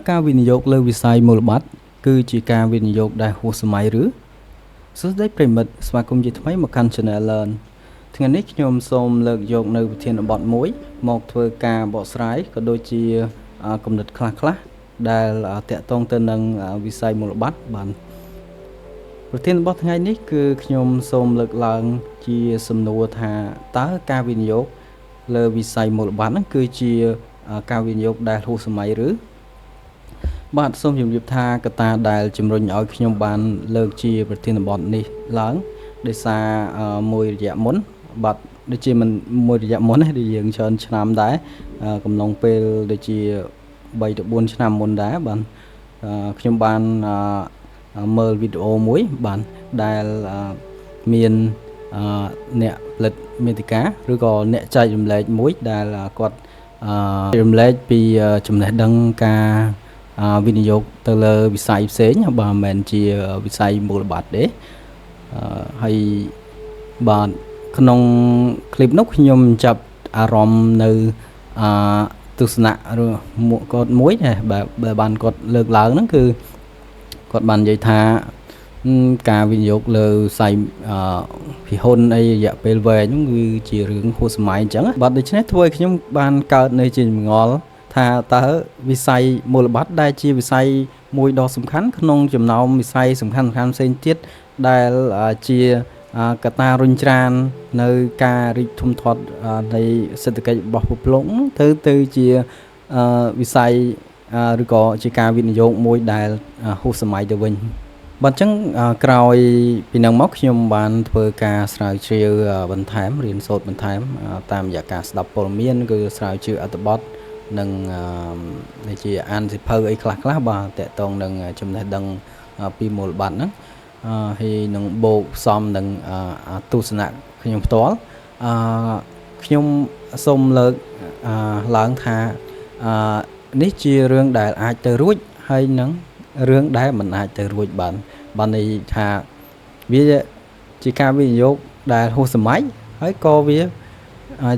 ការវិនិយោគលើវិស័យមូលបត្រគឺជាការវិនិយោគដែលហួសសម័យឬសួស្តីប្រិមិត្តស្វាគមន៍ជាថ្មីមកកាន់ Channel Learn ថ្ងៃនេះខ្ញុំសូមលើកយកនៅវិធានបទមួយមកធ្វើការបកស្រាយក៏ដូចជាគំនិតខ្លះៗដែលតាក់ទងទៅនឹងវិស័យមូលបត្របានប្រធានបទថ្ងៃនេះគឺខ្ញុំសូមលើកឡើងជាសំណួរថាតើការវិនិយោគលើវិស័យមូលបត្រហ្នឹងគឺជាការវិនិយោគដែលហួសសម័យឬបាទសូមជម្រាបថាកត្តាដែលជំរុញឲ្យខ្ញុំបានលើកជាប្រធានបទនេះឡើងដោយសារមួយរយៈមុនបាទដូចជាមិនមួយរយៈមុនទេដែលយើងច្រើនឆ្នាំដែរកំឡុងពេលដូចជា3ទៅ4ឆ្នាំមុនដែរបាទខ្ញុំបានមើលវីដេអូមួយបាទដែលមានអ្នកផលិតមាតិកាឬក៏អ្នកចែករំលែកមួយដែលគាត់រំលែកពីចំណេះដឹងការវិនិយោគទៅលើវិស័យផ្សេងបាទមិនមែនជាវិស័យមូលបត្រទេហើយបាទក្នុងคลิปនោះខ្ញុំចាប់អារម្មណ៍នៅទស្សនៈគាត់មួយដែលបានគាត់លើកឡើងហ្នឹងគឺគាត់បាននិយាយថាការវិនិយោគលើវិស័យភិហ៊ុនអីរយៈពេលវែងហ្នឹងគឺជារឿងហួសសម័យអញ្ចឹងបាទដូច្នេះធ្វើឲ្យខ្ញុំបានកើតនៅជាចម្ងល់ថាតើវិស័យមូលបត្រដែលជាវិស័យមួយដ៏សំខាន់ក្នុងចំណោមវិស័យសំខាន់ៗផ្សេងទៀតដែលជាកត្តារុញច្រាននៅការរីកធំធាត់នៃសេដ្ឋកិច្ចរបស់ពិភពលោកទៅជាវិស័យឬក៏ជាការវិនិយោគមួយដែលហួសសម័យទៅវិញបាទអញ្ចឹងក្រោយពីនឹងមកខ្ញុំបានធ្វើការស្រាវជ្រាវបន្ថែមរៀនសូត្របន្ថែមតាមរយៈការស្ដាប់ព័ត៌មានគឺស្រាវជ្រាវអត្ថបទនិងដូចជាអានសៀវភៅអីខ្លះបាទតកតងនឹងចំណេះដឹងពីមូលបត្រហ្នឹងហើយនឹងបូកផ្សំនឹងទស្សនៈខ្ញុំផ្ទាល់ខ្ញុំសូមលើកឡើងថានេះជារឿងដែលអាចទៅរួចហើយនឹងរឿងដែលមិនអាចទៅរួចបានន័យថាវាជាការវិនិយោគដែលហួសសម័យហើយក៏វា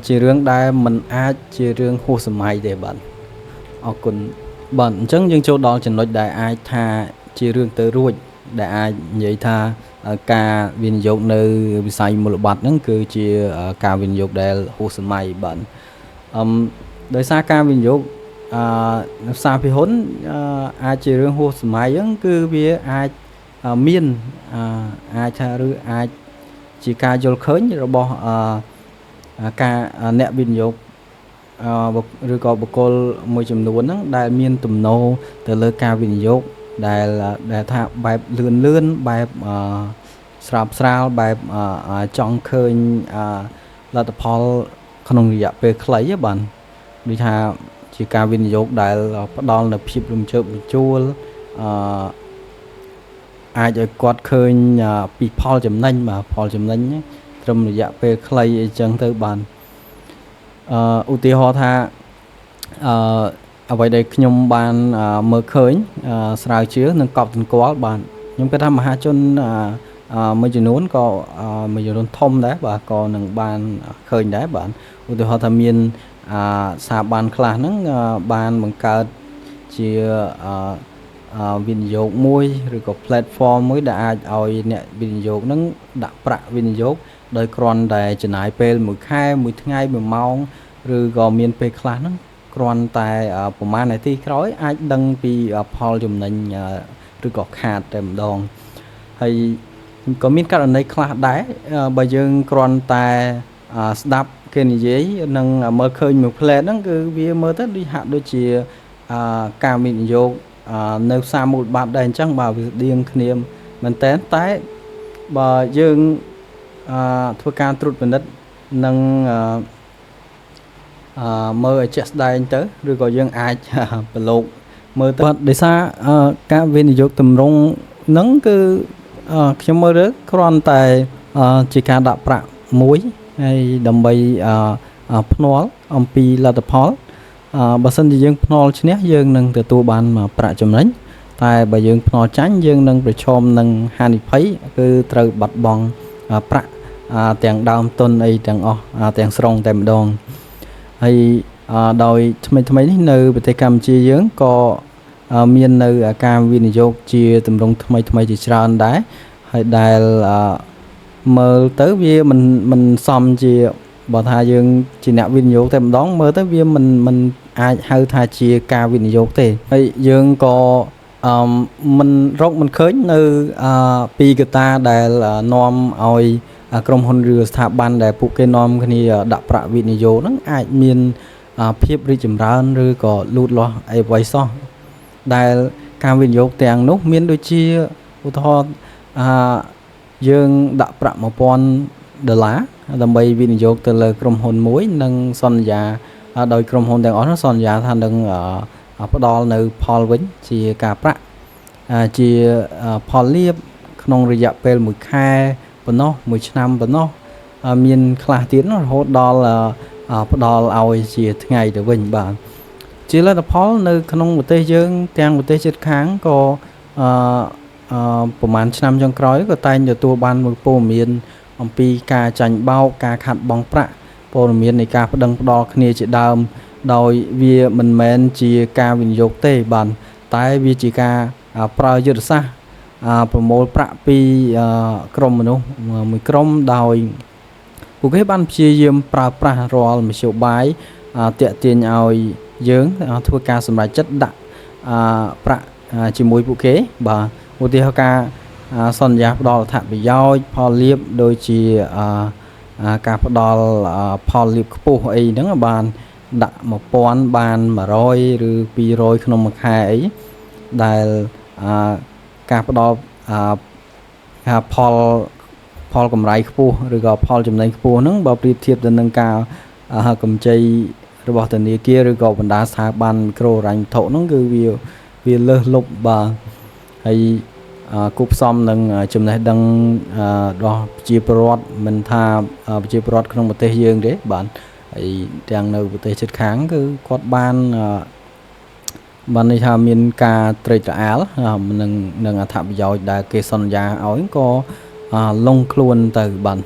ជារឿងដែលមិនអាចជារឿងហួសសម័យទេបាទអរគុណបាទអញ្ចឹងយើងចូលដល់ចំណុចដែលអាចថាជារឿងទៅរួចដែលអាចនិយាយថាការវិនិយោគនៅវិស័យមូលបត្រហ្នឹងគឺជាការវិនិយោគដែលហួសសម័យបាទដោយសារការវិនិយោគនៅផ្សារភិហ៊ុនអាចជារឿងហួសសម័យហ្នឹងគឺវាអាចមានអាចថាឬអាចជាការយល់ឃើញរបស់ការអ្នកវិនិយោគឬក៏បុគ្គលមួយចំនួនហ្នឹងដែលមានទំនោរទៅលើការវិនិយោគដែលថាបែបលឿនបែបស្រាលបែបចង់ឃើញលទ្ធផលក្នុងរយៈពេលខ្លីបាទដូចថាជាការវិនិយោគដែលផ្ដល់នូវភាពរំជើបរំជួលអាចឲ្យគាត់ឃើញពីផលចំណេញបាទផលចំណេញត្រឹមរយៈពេលខ្លីអីចឹងទៅបានឧទាហរណ៍ថាអ្វីដែលខ្ញុំបានមើលឃើញស្រាវជ្រាវនិងកប់ទង្គាល់បាទខ្ញុំគិតថាមហាជនមួយចំនួនក៏មួយចំនួនធំដែរបាទក៏នឹងបានឃើញដែរបាទឧទាហរណ៍ថាមានស្ថាប័នខ្លះហ្នឹងបានបង្កើតជាវិនិយោគមួយឬក៏ platform មួយដែលអាចឲ្យអ្នកវិនិយោគហ្នឹងដាក់ប្រាក់វិនិយោគដោយគ្រាន់តែចំណាយពេលមួយខែមួយថ្ងៃមួយម៉ោងឬក៏មានពេលខ្លះហ្នឹងគ្រាន់តែប្រហែលនាទីក្រោយអាចដឹងពីផលចំណេញឬក៏ខាតតែម្ដងហើយក៏មានករណីខ្លះដែរបើយើងគ្រាន់តែស្ដាប់គេនិយាយនិងមើលឃើញមួយផ្លែតហ្នឹងគឺវាមើលទៅដូចហាក់ដូចជាការវិនិយោគនៅផ្សារមូលបត្រដែរអញ្ចឹងបាទវាស្តៀងគ្នាមែនតើតែបើយើងធ្វើការត្រួតពិនិត្យនិងមើលឲ្យជាក់ស្ដែងទៅឬក៏យើងអាចប្រឡូកមើលទៅដោយសារការវិនិយោគទម្រង់ហ្នឹងគឺខ្ញុំមើលទៅគ្រាន់តែជាការដាក់ប្រាក់មួយហើយដើម្បីភ្នាល់អំពីលទ្ធផលបើសិនជាយើងភ្នាល់ឈ្នះយើងនឹងទទួលបានប្រាក់ចំណេញតែបើយើងភ្នាល់ចាញ់យើងនឹងប្រឈមនឹងហានិភ័យគឺត្រូវបាត់បង់ប្រាក់ទាំងដើមទុនអីទាំងអស់ទាំងស្រុងតែម្ដងហើយដោយថ្មីនេះនៅប្រទេសកម្ពុជាយើងក៏ មាននៅការវិនិយោគជាទម្រង់ថ្មីជាច្រើនដែរហើយដែលមើលទៅវាមិនសមជាបើថាយើងជាអ្នកវិនិយោគតែម្ដងមើលទៅវាមិនអាចហៅថាជាការវិនិយោគទេហើយយើងក៏មិនឃើញនៅពីកត្តាដែលនាំឲ្យក្រុមហ៊ុនឬស្ថាប័នដែលពួកគេនាំគ្នាដាក់ប្រាក់វិនិយោគហ្នឹងអាចមានភាពរីកចម្រើនឬក៏លូតលាស់អីអ្វីសោះដែលការវិនិយោគទាំងនោះមានដូចជាឧទាហរណ៍យើងដាក់ប្រាក់$1000ដើម្បីវិនិយោគទៅលើក្រុមហ៊ុនមួយនិងសន្យាដោយក្រុមហ៊ុនទាំងអស់នោះសន្យាថានឹងផ្ដល់នៅផលវិញជាការប្រាក់ជាផលលាភក្នុងរយៈពេល1ខែប៉ុណ្ណោះ1ឆ្នាំប៉ុណ្ណោះមានខ្លះទៀតរហូតដល់ផ្ដល់ឲ្យជាថ្ងៃទៅវិញបាទជាលទ្ធផលនៅក្នុងប្រទេសយើងទាំងប្រទេសជិតខាងក៏ប្រហែលឆ្នាំចុងក្រោយក៏តែងទទួលបានព័ត៌មានអំពីការចាញ់បោកការខាត់បង់ប្រាក់ព័ត៌មាននៃការប្តឹងផ្ដាល់គ្នាជាដើមដោយវាមិនមែនជាការវិនិយោគទេបាទតែវាជាការប្រើយុទ្ធសាស្ត្រប្រមូលប្រាក់ពីក្រុមមនុស្សមួយក្រុមដោយពួកគេបានព្យាយាមប្រើប្រាស់រាល់មធ្យោបាយទាក់ទាញឲ្យយើងធ្វើការសម្រេចចិត្តដាក់ប្រាក់ជាមួយពួកគេបាទឧទាហរណ៍ការសន្យាផ្ដល់អត្ថប្រយោជន៍ផលលាភដូចជាការផ្ដល់ផលលាភខ្ពស់អីហ្នឹងបានដាក់1000បាន100ឬ200ក្នុងមួយខែអីដែលការផ្ដល់ផលកម្រៃខ្ពស់ឬក៏ផលចំណេញខ្ពស់ហ្នឹងបើប្រៀបធៀបទៅនឹងការកម្ចីរបស់ធនាគារឬក៏បណ្ដាស្ថាប័នមីក្រូហិរញ្ញវត្ថុហ្នឹងគឺវាលើសលប់បាទហើយគូផ្សំនឹងចំណេះដឹងរបស់ប្រជាពលរដ្ឋមិនថាប្រជាពលរដ្ឋក្នុងប្រទេសយើងទេបាទហើយទាំងនៅប្រទេសជិតខាងគឺគាត់បានន័យថាមានការត្រេកត្រអាលនឹងអត្ថប្រយោជន៍ដែលគេសន្យាឲ្យក៏លងខ្លួនទៅបាទ